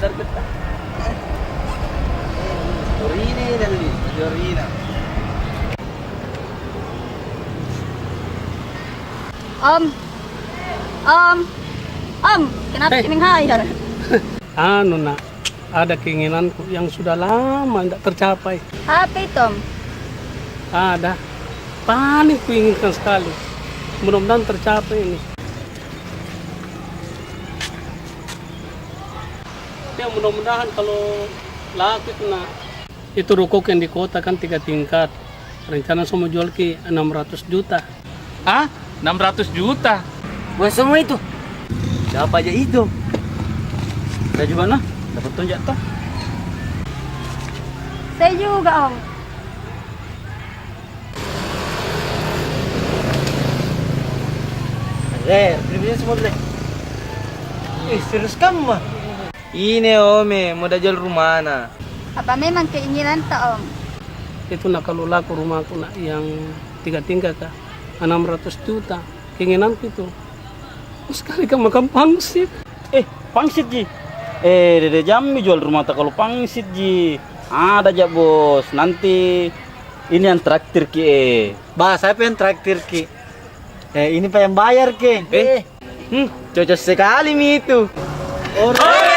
sadar kita. Jorine tadi, Jorina. Kenapa Hey. sih menghayal? Anu nak, ada keinginanku yang sudah lama tidak tercapai. Apa itu? Ada, paling kuinginkan sekali. Mudah-mudahan tercapai ini. Ya mudah-mudahan kalau laku itu nak. Itu ruko yang di kota kan 3 tingkat. Rencana saya mau jual ke 600 juta. Hah? 600 juta? Wah semua itu? Siapa aja itu? Saya juga nah, dapat tunjuk toh. Saya juga om. Pribadi semua boleh. Serius kamu mah? Ini ome, mau jual rumah na. Apa memang keinginan tak om? Itu nak kalau laku rumahku nak yang 3 tingkat kah 600 juta. Keinginanku itu. Sekali kan makan pangsit. Pangsit ji. Dede Jammi jual rumah tak kalau pangsit ji. Ada aja bos. Nanti ini yang traktir ki. Bah, siapa yang traktir ki? Ini pak yang bayar ki. Cocok sekali mi itu. Orang.